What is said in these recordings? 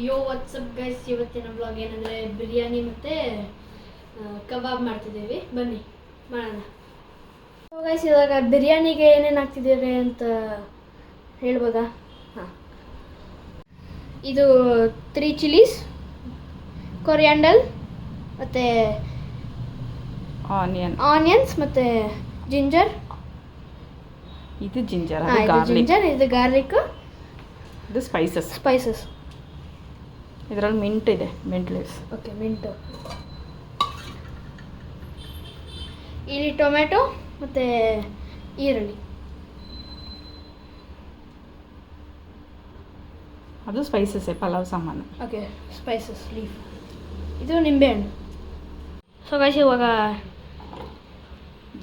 ಯೋ WhatsApp guys, ಇವತ್ತಿನ blog ಏನಂದರೆ ಬಿರಿಯಾನಿ ಮತ್ತು ಕಬಾಬ್ ಮಾಡ್ತಿದ್ದೀವಿ. ಬನ್ನಿ ಮಾಡೋಣ. ಗೈಸ್, ಇವಾಗ ಬಿರಿಯಾನಿಗೆ ಏನೇನು ಹಾಕ್ತಿದ್ದೀವಿ ಅಂತ ಹೇಳ್ಬೋದಾ? ಹಾಂ, ಇದು 3 ಚಿಲ್ಲೀಸ್, ಕೊರಿಯಾಂಡರ್ ಮತ್ತು ಆನಿಯನ್ಸ್ ಮತ್ತು ಜಿಂಜರ್. ಇದು ಜಿಂಜರ್, ಇದು ಗಾರ್ಲಿಕ್, ಇದು ಸ್ಪೈಸಸ್. ಇದರಲ್ಲಿ ಮಿಂಟ್ ಇದೆ, ಮಿಂಟ್ ಲೀವ್ಸ್. Okay, mint. ಇಲ್ಲಿ ಟೊಮೆಟೊ ಮತ್ತು ಈರುಳ್ಳಿ. ಅದು ಸ್ಪೈಸಸ್, ಪಲಾವ್ ಸಾಮಾನು. Okay, spices leaf. ಇದು ನಿಂಬೆಹಣ್ಣು. ಸೊ ಗೈಸ್, ಇವಾಗ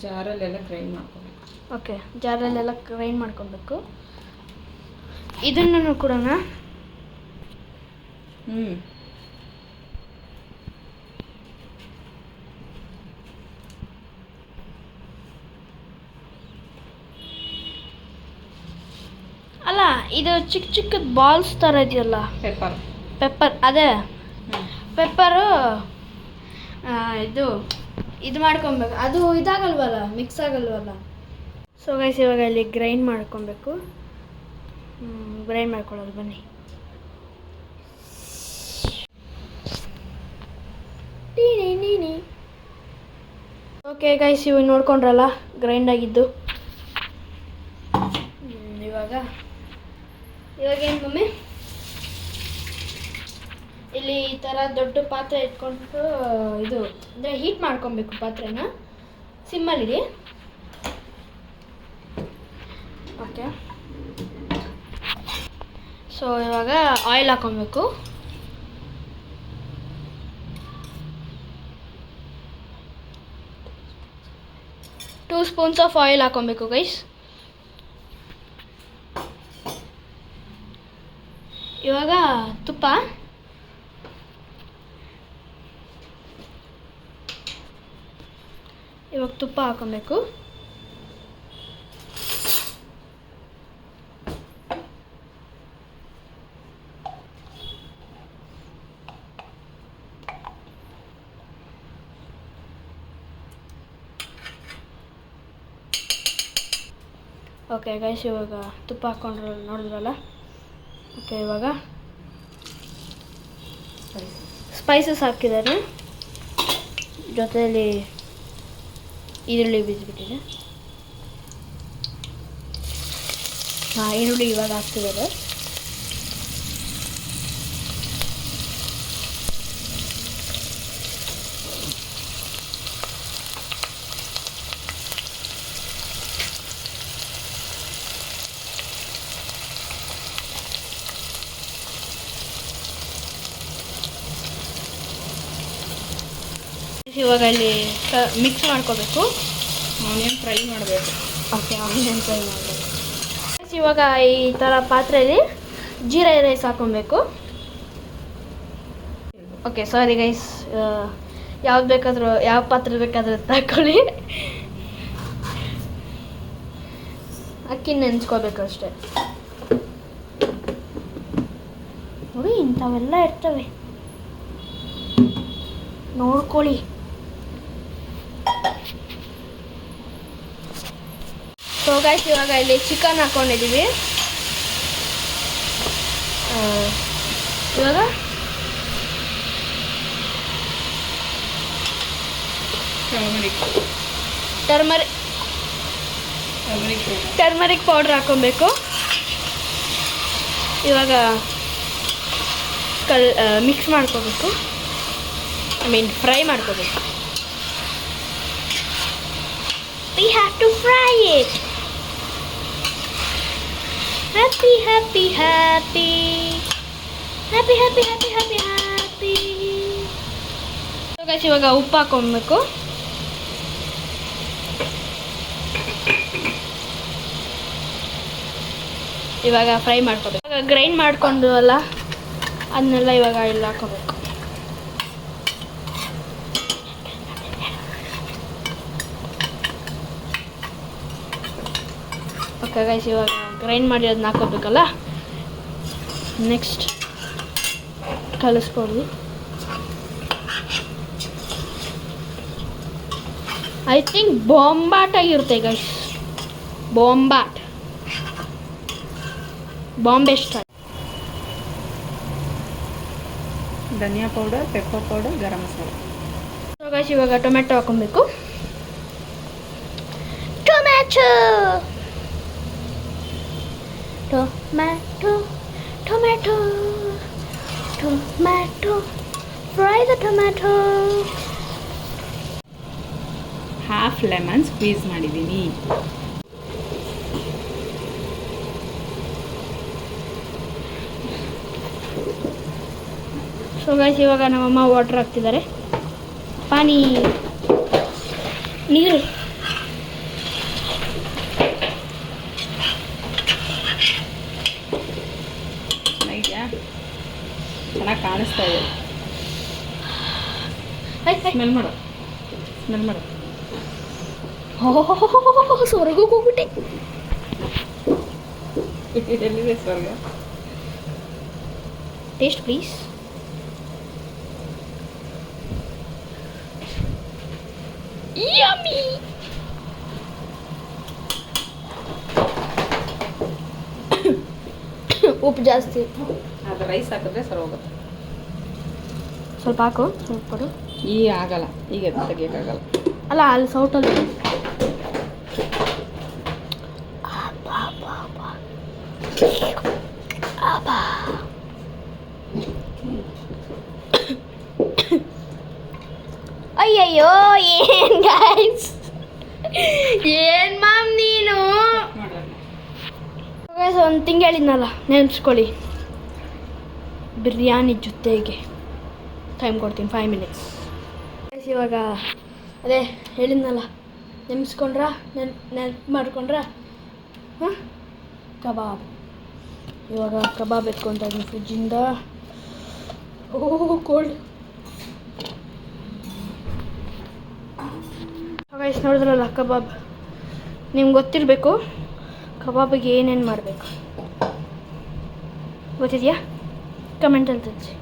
ಜಾರಲ್ಲೆಲ್ಲ ಗ್ರೈಂಡ್ ಮಾಡ್ಕೊಬೇಕು. ಓಕೆ, ಜಾರಲ್ಲೆಲ್ಲ ಗ್ರೈಂಡ್ ಮಾಡ್ಕೊಬೇಕು. ಇದನ್ನು ಕೊಡೋಣ. ಅಲ್ಲ, ಇದು ಚಿಕ್ಕ ಚಿಕ್ಕದ ಬಾಲ್ಸ್ ಥರ ಇದೆಯಲ್ಲ, ಪೆಪ್ಪರ್. ಅದೇ ಪೆಪ್ಪರು ಇದು ಮಾಡ್ಕೊಬೇಕು. ಅದು ಇದಾಗಲ್ವಲ್ಲ, ಮಿಕ್ಸ್ ಆಗಲ್ವಲ್ಲ. ಸೊ ಗೈಸ್, ಇವಾಗ ಇಲ್ಲಿ ಗ್ರೈಂಡ್ ಮಾಡ್ಕೊಬೇಕು. ಗ್ರೈಂಡ್ ಮಾಡ್ಕೊಳ್ಳೋದು ಬನ್ನಿ. ಓಕೆ ಗೈಸ್, ಇವಾಗ ನೋಡ್ಕೊಂಡ್ರಲ್ಲ ಗ್ರೈಂಡ್ ಆಗಿದ್ದು. ಇವಾಗ ಏನು ಮಮ್ಮಿ, ಇಲ್ಲಿ ಈ ಥರ ದೊಡ್ಡ ಪಾತ್ರೆ ಇಟ್ಕೊಂಡು ಇದು ಅಂದರೆ ಹೀಟ್ ಮಾಡ್ಕೊಬೇಕು ಪಾತ್ರೆನ. ಸಿಮ್ಮಲ್ಲಿಡಿ. ಓಕೆ, ಸೊ ಇವಾಗ ಆಯಿಲ್ ಹಾಕೊಬೇಕು. ಟೂ ಸ್ಪೂನ್ಸ್ ಆಫ್ ಆಯಿಲ್ ಹಾಕೊಬೇಕು ಗೈಸ್. ಇವಾಗ ತುಪ್ಪ. ಇವಾಗ ತುಪ್ಪ ಹಾಕೊಬೇಕು. ಓಕೆ ಗೈಸ್, ಇವಾಗ ತುಪ್ಪ ಹಾಕ್ಕೊಂಡ್ರೆ ನೋಡಿದ್ರಲ್ಲ. ಓಕೆ, ಇವಾಗ ಸ್ಪೈಸಸ್ ಹಾಕಿದ್ದಾರೆ, ಜೊತೆಯಲ್ಲಿ ಈರುಳ್ಳಿ ಬೀಸ್ಬಿಟ್ಟಿದೆ. ಹಾಂ, ಈರುಳ್ಳಿ ಇವಾಗ ಹಾಕ್ತಿದ್ದಾರೆ. ಇವಾಗ ಇಲ್ಲಿ ಮಿಕ್ಸ್ ಮಾಡ್ಕೋಬೇಕು. ಆನಿಯನ್ ಫ್ರೈ ಮಾಡಬೇಕು. ಓಕೆ, ಆನಿಯನ್ ಫ್ರೈ ಮಾಡಬೇಕು. ಇವಾಗ ಈ ಥರ ಪಾತ್ರೆಯಲ್ಲಿ ಜೀರಾ ರೈಸ್ ಹಾಕೊಬೇಕು. ಓಕೆ, ಸಾರಿ ಗೈಸ್, ಯಾವ ಪಾತ್ರೆ ಬೇಕಾದರೂ ತಗೊಳ್ಳಿ. ಅಕ್ಕಿ ನೆನೆಸ್ಕೋಬೇಕು ಅಷ್ಟೇ. ನೋಡಿ, ಇಂಥವೆಲ್ಲ ಇರ್ತವೆ, ನೋಡ್ಕೊಳ್ಳಿ. ಸೊ ಗೈಸ್, ಇವಾಗ ಇಲ್ಲಿ ಚಿಕನ್ ಹಾಕ್ಕೊಂಡಿದ್ದೀವಿ. ಇವಾಗ ಟರ್ಮರಿಕ್ ಪೌಡ್ರ್ ಹಾಕ್ಕೊಬೇಕು. ಇವಾಗ ಮಿಕ್ಸ್ ಮಾಡ್ಕೋಬೇಕು, ಫ್ರೈ ಮಾಡ್ಕೋಬೇಕು. We have to fry it. Happy, happy, happy. Happy, happy, happy, happy, happy. So guys, ಇವಾಗ ಉಪ್ಪು ಹಾಕೊಬೇಕು. ಇವಾಗ ಫ್ರೈ ಮಾಡ್ಕೋಬೇಕು. ಇವಾಗ ಗ್ರೈಂಡ್ ಮಾಡ್ಕೊಂಡು ಅಲ್ಲ, ಅದನ್ನೆಲ್ಲ ಇವಾಗ ಇಲ್ಲಿ ಹಾಕೋಬೇಕು. ಓಕೆ ಗೈಸ್, ಇವಾಗ ಗ್ರೈಂಡ್ ಮಾಡಿ ಅದನ್ನ ಹಾಕೋಬೇಕಲ್ಲ. ನೆಕ್ಸ್ಟ್ ಕಲಿಸ್ಕೊಳ್ಳಿ. ಐ ಥಿಂಕ್ ಬಾಂಬಾಟ್ ಆಗಿರುತ್ತೆ guys. Bombay style. Dhania powder, pepper powder, garam masala. So guys ಇವಾಗ ಟೊಮೆಟೊ ಹಾಕೊಬೇಕು. Tomato fry the tomato. Half lemon squeeze ಮಾಡಿದ್ದೀನಿ. ಸೊ ಗೈಸ್ ಇವಾಗ ನಮ್ಮಮ್ಮ ವಾಟರ್ ಹಾಕ್ತಿದ್ದಾರೆ. ಪಾನಿ ನೀರು. ಚೆನ್ನಾಗಿದೆಯಾ? ಚೆನ್ನಾಗಿ ಕಾಣಿಸ್ತಾ ಇದೆ. ಸ್ಮೆಲ್ ಮಾಡು. ಸ್ವರ್ಗಕ್ಕೆ ಹೋಗ್ಬಿಟ್ಟೆ. ಎಲ್ಲಿದೆ ಸ್ವರ್ಗ? Taste please. ಯಮ್ಮಿ. ಉಪ್ಪು ಜಾಸ್ತಿ. ಅದು ರೈಸ್ ಹಾಕಿದ್ರೆ ಸರಿ ಹೋಗುತ್ತೆ. ಸ್ವಲ್ಪ ಹಾಕು. ಸ್ವಲ್ಪ ಕೊಡು. ಈಗ ಆಗಲ್ಲ, ಈಗ ತೆಗಿಯೋಕ್ಕಾಗಲ್ಲ. ಅಲ್ಲ ಅಲ್ಲಿ ಸೌಟಲ್ಲಿ. ಅಯ್ಯಯ್ಯೋ ಏನ್ ಗೈಸ್, ಏನ್ ಮಾಮ್ ನೀನು. ಒಂದು ತಿಂಗ್ ಹೇಳಿದ್ನಲ್ಲ, ನೆನೆಸ್ಕೊಳ್ಳಿ. ಬಿರಿಯಾನಿ ಜೊತೆಗೆ ಟೈಮ್ ಕೊಡ್ತೀನಿ 5 ಮಿನಿಟ್ಸ್. ಇವಾಗ ಅದೇ ಹೇಳಿದ್ನಲ್ಲ, ನೆನೆಸ್ಕೊಂಡ್ರ ನೆನ್ಪು ಮಾಡ್ಕೊಂಡ್ರ. ಹಾಂ, ಕಬಾಬ್. ಇವಾಗ ಕಬಾಬ್ ಎತ್ಕೊತಾ ಇದ್ದೀನಿ ಫ್ರಿಜ್ಜಿಂದ. ಓಹ್ ಕೋಲ್ಡ್. ಗೈಸ್ ನೋಡಿದ್ರಲ್ಲ ಕಬಾಬ್. ನಿಮ್ಗೆ ಗೊತ್ತಿರಬೇಕು ಕಬಾಬಿಗೆ ಏನೇನು ಮಾಡಬೇಕು. ಗೊತ್ತಿದೆಯಾ? ಕಮೆಂಟಲ್ಲಿ ತಿಳಿಸಿ.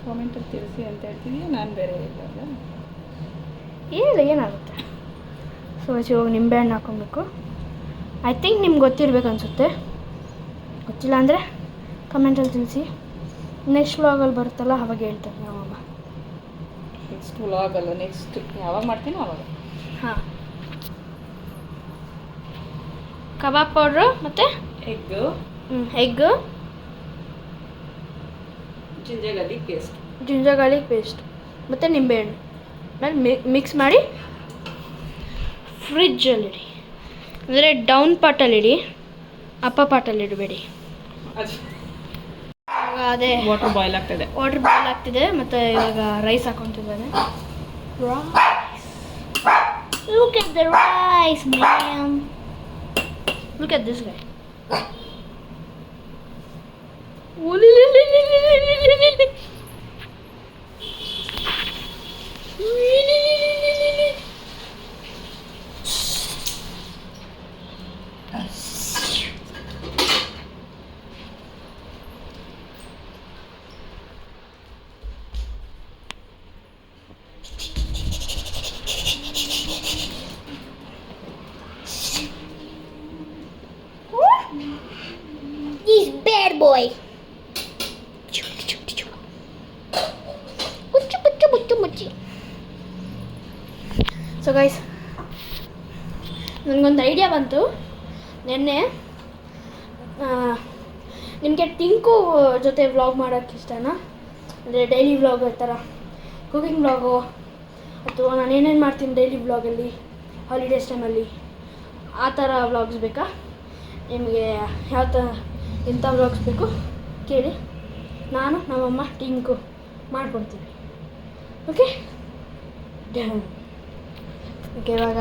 ಕಾಮೆಂಟಲ್ಲಿ ತಿಳಿಸಿ ಅಂತ ಹೇಳ್ತಿದ್ದೀಯ, ನಾನು ಬೇರೆ ಹೇಳಿಲ್ಲ. ಏನಿಲ್ಲ, ಏನಾಗುತ್ತೆ. ಸೊ ಇವಾಗ ನಿಂಬೆಹಣ್ಣು ಹಾಕೊಬೇಕು. ಐ ಥಿಂಕ್ ನಿಮ್ಗೆ ಗೊತ್ತಿರ್ಬೇಕು ಅನಿಸುತ್ತೆ. ಗೊತ್ತಿಲ್ಲ ಅಂದರೆ ಕಮೆಂಟಲ್ಲಿ ತಿಳಿಸಿ. ನೆಕ್ಸ್ಟ್ ವ್ಲಾಗಲ್ಲಿ ಬರುತ್ತಲ್ಲ ಅವಾಗ ಹೇಳ್ತಾರೆ ನಮ್ಮಮ್ಮ. ನೆಕ್ಸ್ಟ್ ವ್ಲಾಗಲ್ಲ, ನೆಕ್ಸ್ಟ್ ಯಾವಾಗ ಮಾಡ್ತೀನೋ ಅವಾಗ. ಹಾಂ, ಕಬಾಬ್ ಪೌಡ್ರು ಮತ್ತು ಎಗ್ಗು, ಜಿಂಜರ್ ಗಾರ್ಲಿಕ್ ಪೇಸ್ಟ್ ಮತ್ತು ನಿಂಬೆಹಣ್ಣು ಆಮೇಲೆ ಮಿಕ್ಸ್ ಮಾಡಿ ಫ್ರಿಜ್ಜಲ್ಲಿಡಿ. ಅಂದರೆ ಡೌನ್ ಪಾಟಲ್ಲಿಡಿ, ಅಪ್ಪ ಪಾಟಲ್ಲಿ ಇಡಬೇಡಿ. ಅದೇ ವಾಟರ್ ಬಾಯ್ಲ್ ಆಗ್ತಿದೆ. ಮತ್ತು ಇವಾಗ rice ಹಾಕೊತಿದ್ದಾನೆ. Look at the rice, ma'am. Look at this guy. He's bad boy. So guys, ನನಗೊಂದು ಐಡಿಯಾ ಬಂತು ನಿನ್ನೆ. ನಿಮಗೆ ಟಿಂಕು ಜೊತೆ ವ್ಲಾಗ್ ಮಾಡೋಕ್ಕೆ ಇಷ್ಟನಾ? ಅಂದರೆ ಡೈಲಿ ವ್ಲಾಗ್ ಆ ಥರ ಕುಕಿಂಗ್ ವ್ಲಾಗು, ಅಥವಾ ನಾನು ಏನೇನು ಮಾಡ್ತೀನಿ ಡೈಲಿ ವ್ಲಾಗಲ್ಲಿ ಹಾಲಿಡೇಸ್ ಟೈಮಲ್ಲಿ, ಆ ಥರ ವ್ಲಾಗ್ಸ್ ಬೇಕಾ? ನಿಮಗೆ ಯಾವ ಥರ ಎಂಥ ವ್ಲಾಗ್ಸ್ ಬೇಕು ಕೇಳಿ, ನಾನು ನಮ್ಮಮ್ಮ ಟಿಂಕು ಮಾಡಿಕೊಡ್ತೀವಿ. Okay okay. ಇವಾಗ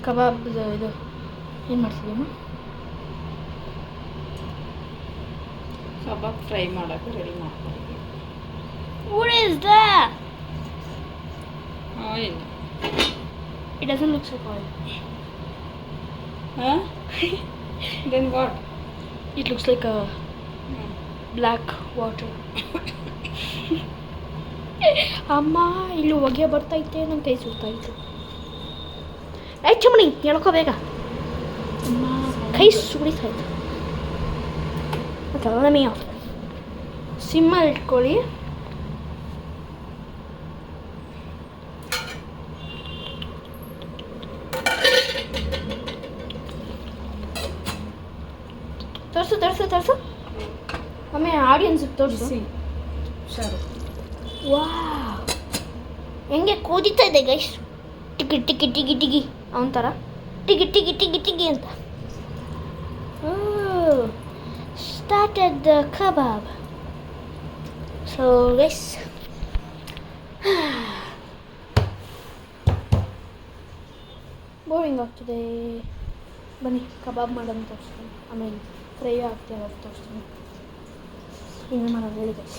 ಕಬಾಬ್ ಇದು ಏನು ಮಾಡ್ತಿದ್ದೀವಿ? ಕಬಾಬ್ ಫ್ರೈ ಮಾಡೋಕ್ಕೆ ರೆಡಿ ಮಾಡ್ತೀವಿ. What is that? Oil. It doesn't look like oil. ಹಾಂ then what? It looks like a black water. ಅಮ್ಮ ಇಲ್ಲಿ ಹೊಗೆ ಬರ್ತೈತೆ, ನನ್ನ ಕೈ ಸುಡ್ತಾಯಿತ್ತು. ಚಮಣಿ ಹೇಳ್ಕೊ ಬೇಗ, ಅಮ್ಮ ಕೈ ಸುಡಿತಾಯಿತ್ತು. ನಮಿ ಆಫ್ ಸಿಮ್ಮಲ್ಲಿ ಇಟ್ಕೊಳ್ಳಿ. ತೋರಿಸು ಆಮೇಲೆ ಆಡಿಯನ್ಸಿಗೆ ತೋರಿಸಿ. ಹುಷಾರು. ವಾ ಹೆಂಗೆ ಕೂದಿತಾ ಇದೆ ಗೈಸ್, ಟಿಗಿ ಟಿಗಿ ಟಿಗಿ ಟಿಗಿ ಅವನ ಥರ ಟಿಗಿ ಟಿಗಿ ಟಿಗಿ ಟಿಗಿ ಅಂತ. Started the kebab. So guys boring ಆಗ್ತಿದೆ, ಬನ್ನಿ ಕಬಾಬ್ ಮಾಡೋಣ ತೋರಿಸ್ತೀನಿ, ಆಮೇಲೆ ಫ್ರೈ ಆಗ್ತೀವಿ ಅಂತ ತೋರಿಸ್ತೀನಿ. ಇನ್ನೂ ಮಾಡೋದು ಹೇಳಿ ಗೈಸ್.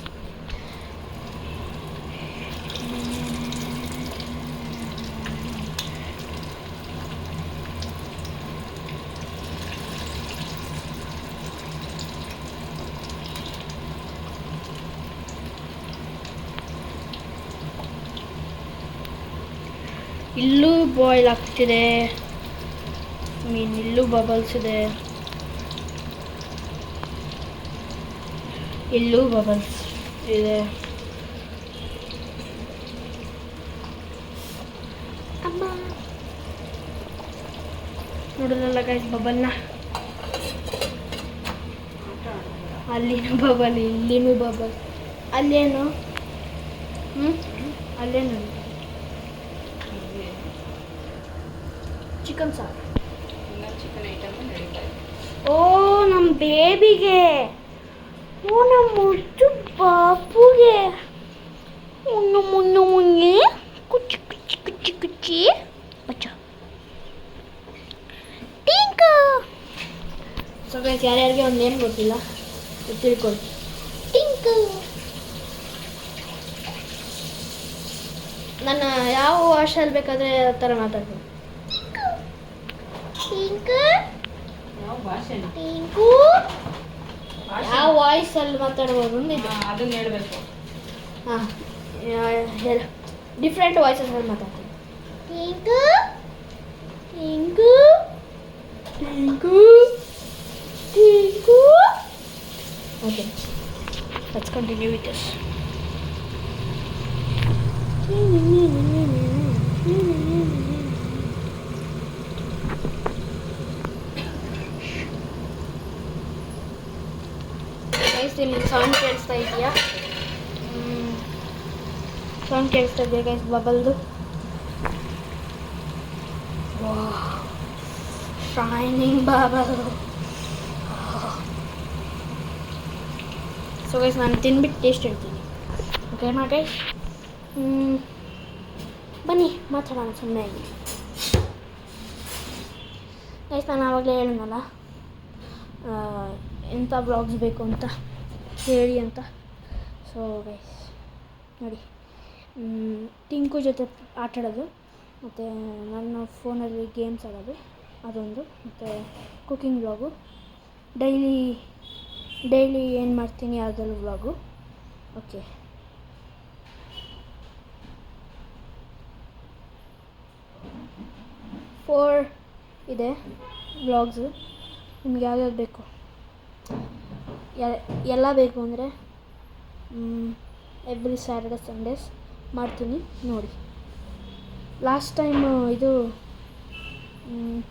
ಇಲ್ಲೂ ಬಾಯ್ಲ್ ಆಗ್ತಿದೆ, ಮೀನ್ ಇಲ್ಲೂ ಬಬಲ್ಸ್ ಇದೆ, ಇಲ್ಲೂ ಬಬಲ್ಸ್ ಇದೆ. ಅಮ್ಮ ನೋಡೋದಲ್ಲ ಗೈಸ್ ಬಬಲ್ನ, ಅಲ್ಲಿನೂ ಬಬಲ್ ಇಲ್ಲಿನೂ ಬಬಲ್. ಅಲ್ಲೇನು ಅಲ್ಲೇನು ಚಿಕನ್ ಸಾರು. ಚಿಕನ್ ಐಟಮ್ ನಡೀತಾ ಇದೆ. ಓ ನಮ್ಮ ಬೇಬಿಗೆ, ಓ ನಮ್ಮ ಮುದ್ದು ಬಾಪುಗೆ, ಮುನ್ನು ಮುನ್ನು ಮುನ್ನೆ ಕುಚ್ಚಿ ಕುಚ್ಚಿ ಕುಚ್ಚಿ ಕುಚ್ಚಿ ಬಚ್ಚ ಟಿಂಕ. ಸೊ ಗೈಸ್ ಯಾರ್ಯಾರಿಗೆ ಒಂದು ನೇಮ್ ಗೊತ್ತಿಲ್ಲ ತಿಳ್ಕೊಳ್ಳಿ, ಟಿಂಕು. ನನ್ನ ಯಾವ ಭಾಷೆಯಲ್ಲಿ ಬೇಕಾದರೆ ಆ ಥರ ಮಾತಾಡ್ತೀನಿ. ಟಿಂಕು ಯಾವ ಭಾಷೆ? ಟಿಂಕು ಯಾವ ವಾಯ್ಸಲ್ಲಿ ಮಾತಾಡ್ಬೋದು ಅಂದಿದ್ದು. ಅದನ್ನ ಹೇಳಬೇಕು. ಹಾಂ ಡಿಫ್ರೆಂಟ್ ವಾಯ್ಸಸಲ್ಲಿ ಮಾತಾಡ್ತೀನಿ. Tinku Tinku Tinku Tinku. Okay, let's continue with this. ನಿಮ್ಗೆ ಸೌಂಡ್ ಕೇಳಿಸ್ತಾ ಇದೆಯಾ? ಸೌಂಡ್ ಕೇಳಿಸ್ತಾ ಇದೆಯಾ ಗೈಸ್ ಬಬಲ್ದು? Shining bubble. ಸೊ ಗೈಸ್ ನಾನು ತಿನ್ಬಿಟ್ಟು ಟೇಸ್ಟ್ ಹೇಳ್ತೀನಿ, ಓಕೆನಾ ಗೈಸ್? ಬನ್ನಿ ಮಾತಾಡೋಣ ಸುಮ್ಮನೆ ಆಗಿ. ಗೈಸ್ ನಾನು ಆವಾಗಲೇ ಹೇಳಿದ್ನಲ್ಲ ಎಂಥ ಬ್ಲಾಗ್ಸ್ ಬೇಕು ಅಂತ ಹೇಳಿ ಅಂತ. ಸೊ ಗೈಸ್ ನೋಡಿ, ಟಿಂಕು ಜೊತೆ ಆಟಾಡೋದು, ಮತ್ತು ನನ್ನ ಫೋನಲ್ಲಿ ಗೇಮ್ಸ್ ಆಡೋದು ಅದೊಂದು, ಮತ್ತು ಕುಕ್ಕಿಂಗ್ ವ್ಲಾಗು, ಡೈಲಿ ಏನು ಮಾಡ್ತೀನಿ ಅದರಲ್ಲಿ ವ್ಲಾಗು. ಓಕೆ, ಫೋರ್ ಇದೆ ವ್ಲಾಗ್ಸು. ನಿಮ್ಗೆ ಯಾವ್ಯಾವ್ದು ಬೇಕು, ಎಲ್ಲ ಬೇಕು ಅಂದರೆ ಎವ್ರಿ ಸ್ಯಾಟರ್ಡೆ ಸಂಡೇಸ್ ಮಾಡ್ತೀನಿ ನೋಡಿ. ಲಾಸ್ಟ್ ಟೈಮ್ ಇದು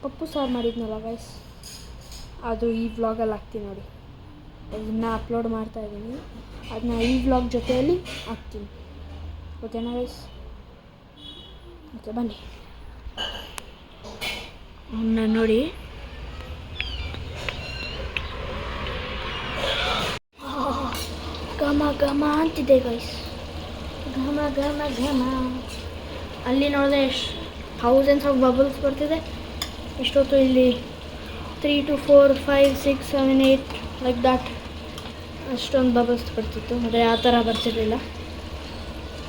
ಪಪ್ಪು ಸಾರು ಮಾಡಿದ್ನಲ್ಲ ಗೈಸ್, ಅದು ಈ ವ್ಲಾಗಲ್ಲಿ ಹಾಕ್ತೀನಿ ನೋಡಿ. ಅದನ್ನು ಅಪ್ಲೋಡ್ ಮಾಡ್ತಾಯಿದ್ದೀನಿ, ಅದನ್ನ ಈ ವ್ಲಾಗ್ ಜೊತೆಯಲ್ಲಿ ಹಾಕ್ತೀನಿ, ಓಕೆನಾ ಗೈಸ್? ಓಕೆ ಬನ್ನಿ ಅವನ್ನ ನೋಡಿ. ಘಮ ಘಮ ಅಂತಿದೆ ಗೈಸ್, ಘಮ ಘಮ ಘಮ. ಅಲ್ಲಿ ನೋಡಿದ್ರೆ ಎಷ್ಟು ಥೌಸಂಡ್ಸ್ ಆಫ್ ಬಬಲ್ಸ್ ಬರ್ತಿದೆ. ಇಷ್ಟೊತ್ತು ಇಲ್ಲಿ 3 to 4 5 6 7 8 ಲೈಕ್ ದ್ಯಾಟ್ ಅಷ್ಟೊಂದು ಬಬಲ್ಸ್ ಬರ್ತಿತ್ತು, ಆದರೆ ಆ ಥರ ಬರ್ತಿರಲಿಲ್ಲ.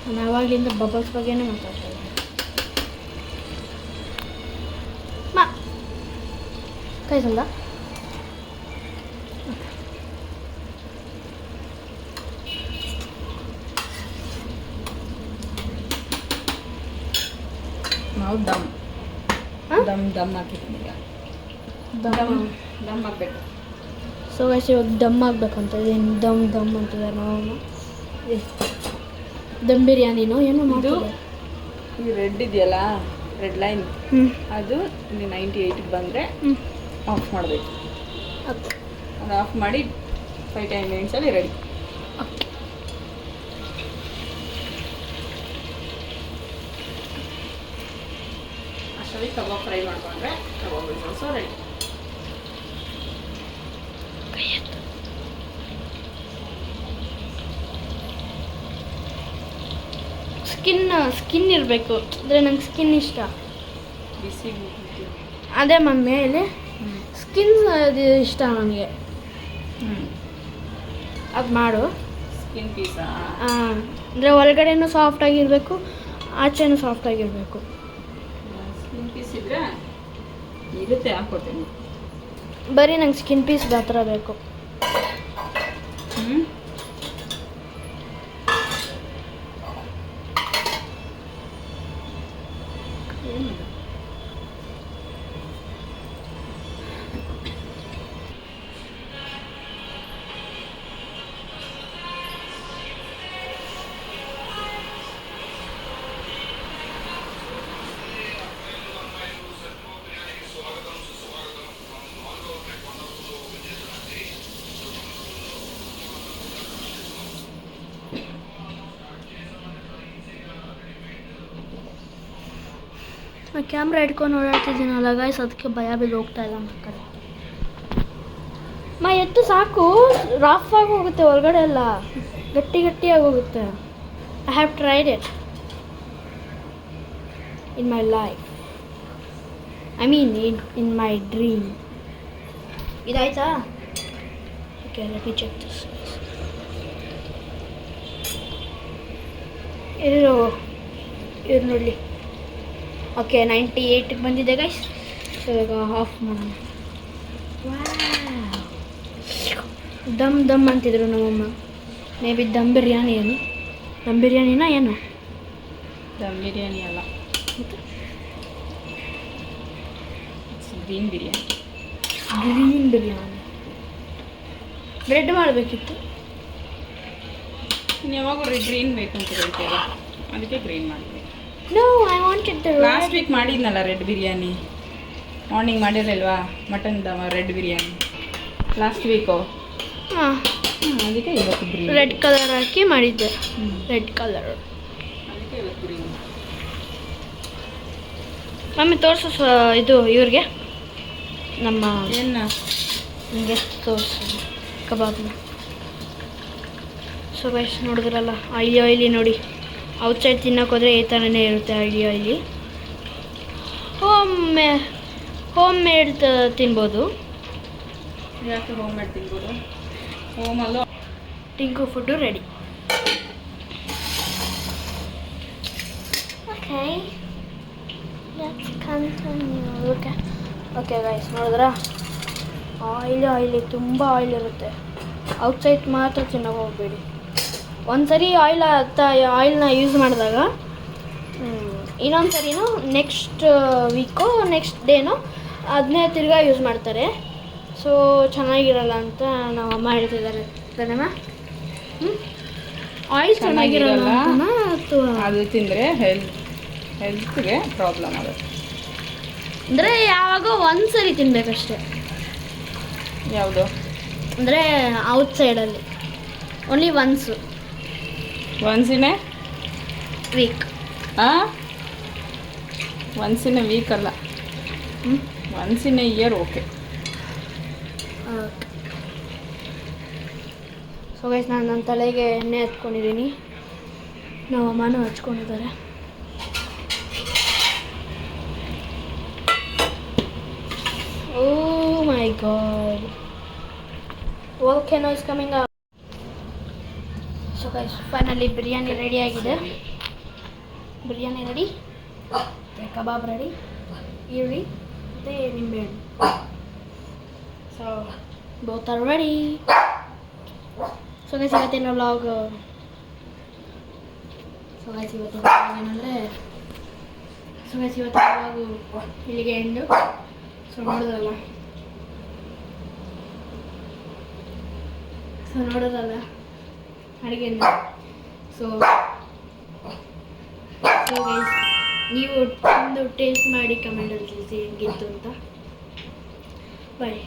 ನಾನು ಆವಾಗಲಿಂದ ಬಬಲ್ಸ್ ಬಗ್ಗೆನೇ ಮಾತಾಡ್ತಾ ಇದ್ದೀನಿ. ಕೈ ಸಂದ ನಾವು ದಮ್ ಹಾಂ ದಮ್ ಹಾಕಿದ್ದೀನಿ ಈಗ ದಮ್ ಹಾಕ್ಬೇಕು. ಸೊ ಗೈಸ್ ಇವಾಗ ದಮ್ ಆಗ್ಬೇಕಂತ ಏನು ದಮ್ ಅಂತಿದ್ದಾರೆ ನಾವು ದಮ್ ಬಿರಿಯಾನಿನೋ ಏನೋ ಇದು ಮಾಡ್ತಿದ್ದಾರೆ. ಈ ರೆಡ್ ಇದೆಯಲ್ಲ, ರೆಡ್ ಲೈನ್, ಹ್ಞೂ ಅದು ಇಲ್ಲಿ 98ಗೆ ಬಂದರೆ ಹ್ಞೂ ಆಫ್ ಮಾಡಬೇಕು. ಓಕೆ ಅದು ಆಫ್ ಮಾಡಿ 5-10 ಮಿನಿಟ್ಸಲ್ಲಿ ರೆಡಿ. ಓಕೆ ಅಷ್ಟರಲ್ಲಿ ಕಬಾಬ್ ಫ್ರೈ ಮಾಡ್ಕೊಂಡ್ರೆ ಕಬಾಬ್ ಇಸ್ ಆಲ್ಸೋ ರೆಡಿ. ಸ್ಕಿನ್ ಇರಬೇಕು ಅಂದರೆ ನಂಗೆ ಸ್ಕಿನ್ ಇಷ್ಟ. ಬಿಸಿ ಅದೇ ಮಮ್ಮಿ ಇಲ್ಲಿ ಸ್ಕಿನ್ ಅದು ಇಷ್ಟ ನನಗೆ. ಅದು ಮಾಡು. Skin Pisa? ಅಂದರೆ ಒಳಗಡೆನೂ ಸಾಫ್ಟಾಗಿರಬೇಕು, ಆಚೆನೂ ಸಾಫ್ಟಾಗಿರಬೇಕು. ಸ್ಕಿನ್ ಪೀಸ್ ಇದ್ರೆ ಇರುತ್ತೆ, ಹಾಕ್ಕೊಡ್ತೀನಿ. ಬರೀ ನಂಗೆ ಸ್ಕಿನ್ ಪೀಸ್ ಮಾತ್ರ ಬೇಕು. ಕ್ಯಾಮ್ರಾ ಇಟ್ಕೊಂಡು ಓಡಾಡ್ತಿದ್ದೀನಲ್ಲ ಗೈಸ್, ಅದಕ್ಕೆ ಭಯ ಬಿದ್ದು ಹೋಗ್ತಾ ಇಲ್ಲ ನನ್ನ ಕಡೆ. ಎತ್ತು ಸಾಕು, ರಫ್ ಆಗಿ ಹೋಗುತ್ತೆ ಹೊರಗಡೆ ಎಲ್ಲ, ಗಟ್ಟಿಯಾಗಿ ಹೋಗುತ್ತೆ. I have tried it in my life, I mean in my dream. ಇದಾಯ್ತಾ? Okay, let me check this. ಇದು ನೋಡಲಿ. ಓಕೆ 98ಗೆ ಬಂದಿದೆ ಗೈಸ್. ಸೊ ಇವಾಗ ಆಫ್ ಮಾಡೋಣ. ದಮ್ ಅಂತಿದ್ರು ನಮ್ಮಮ್ಮ. ಮೇ ಬಿ ದಮ್ ಬಿರಿಯಾನಿ ಏನು? ದಮ್ ಬಿರಿಯಾನಿನ ಏನು? ದಮ್ ಬಿರಿಯಾನಿ ಅಲ್ಲ, green biryani. Green biryani. Bread ಮಾಡಬೇಕಿತ್ತು. ಇನ್ನು ಯಾವಾಗ ಗ್ರೀನ್ ಬೇಕಂತ ಹೇಳ್ತೀಯಲ್ಲ, ಅದಕ್ಕೆ ಗ್ರೀನ್ ಮಾಡಬೇಕು. No, I wanted the red. Last week ಮಾಡಿದ್ನಲ್ಲ ರೆಡ್ ಬಿರಿಯಾನಿ, ಮಾರ್ನಿಂಗ್ ಮಾಡಿರಲ್ವಾ mutton red biryani last week. ಹಾಂ, ಅದಕ್ಕೆ ಇವತ್ತು ಗ್ರೀನ್. ರೆಡ್ ಕಲರ್ ಹಾಕಿ ಮಾಡಿದ್ದೆ. Red colour. ಅದಕ್ಕೆ ಇವತ್ತು ಗ್ರೀನ್. ಮಮ್ಮಿ ತೋರಿಸು ಇದು ಇವ್ರಿಗೆ, ನಮ್ಮ ಏನು ಹಿಂಗೆ ತೋರಿಸು ಕಬಾಬ್ನ. ಸೊ ಗೈಸ್ ನೋಡಿದ್ರಲ್ಲ, ಆಯಿಲಿ ನೋಡಿ. ಔಟ್ಸೈಡ್ ತಿನ್ನೋಕೆ ಹೋದರೆ ಈ ಥರನೇ ಇರುತ್ತೆ ಆಯಿಲಿ. ಹೋಮ್ ಮೇಡ್ ತಿನ್ಬೋದು. ಯಾಕೆ ಹೋಮ್ ಮೇಡ್ ತಿನ್ಬೋದು? ಹೋಮಲ್ಲೂ Tinku food ready. Okay, okay guys ನೋಡಿದ್ರ, ಆಯಿಲಿ ತುಂಬ ಆಯಿಲ್ ಇರುತ್ತೆ. ಔಟ್ಸೈಡ್ ಮಾತ್ರ ತಿನ್ನೋಕೆ ಹೋಗಬೇಡಿ. ಒಂದ್ಸರಿ ಆಯಿಲ್ನ ಯೂಸ್ ಮಾಡಿದಾಗ ಇನ್ನೊಂದು ಸರಿನೂ ನೆಕ್ಸ್ಟ್ ವೀಕೋ ನೆಕ್ಸ್ಟ್ ಡೇನೋ ಅದನ್ನೇ ತಿರ್ಗಾ ಯೂಸ್ ಮಾಡ್ತಾರೆ. ಸೊ ಚೆನ್ನಾಗಿರಲ್ಲ ಅಂತ ನಾವು ಅಮ್ಮ ಹೇಳ್ತಿದ್ದಾರೆ ತಾನೇಮ್ಮ. ಆಯಿಲ್ ಚೆನ್ನಾಗಿರಲ್ಲ ಅಥವಾ ಅದು ತಿಂದರೆ ಹೆಲ್ತ್ಗೆ ಪ್ರಾಬ್ಲಮ್ ಆಗುತ್ತೆ. ಅಂದರೆ ಯಾವಾಗ ಒಂದ್ಸರಿ ತಿನ್ನಬೇಕಷ್ಟೆ. ಯಾವುದು? ಅಂದರೆ ಔಟ್ಸೈಡಲ್ಲಿ only once in a week. Once in a week ಅಲ್ಲ, once in a year. Okay. So guys ನಾನು ನನ್ನ ತಲೆಗೆ ಎಣ್ಣೆ ಹಚ್ಕೊಂಡಿದ್ದೀನಿ, ನಮ್ಮ ಅಮ್ಮನೂ ಹಚ್ಕೊಂಡಿದ್ದಾರೆ. Oh my god, volcano is coming up. So guys finally biryani ready ಆಗಿದೆ. ಬಿರಿಯಾನಿ ರೆಡಿ, ಕಬಾಬ್ ರೆಡಿ, ಈರುಳ್ಳಿ ಮತ್ತು ನಿಂಬೆಹಣ್ಣು. So both are ready. So guys ಇವತ್ತಿನ ವ್ಲಾಗ್ ಏನಂದರೆ ಇವತ್ತಿನ ವ್ಲಾಗು ಇಲ್ಲಿಗೆ ಎಂಡು. ಸೊ ನೋಡೋದಲ್ಲ ಅಡುಗೆನ. ಸೊ ಗೈಸ್ ನೀವು ಒಂದು ಟೇಸ್ಟ್ ಮಾಡಿ ಕಮೆಂಟಲ್ಲಿ ತಿಳಿಸಿ ಹೇಗಿತ್ತು ಅಂತ. ಬಾಯ್.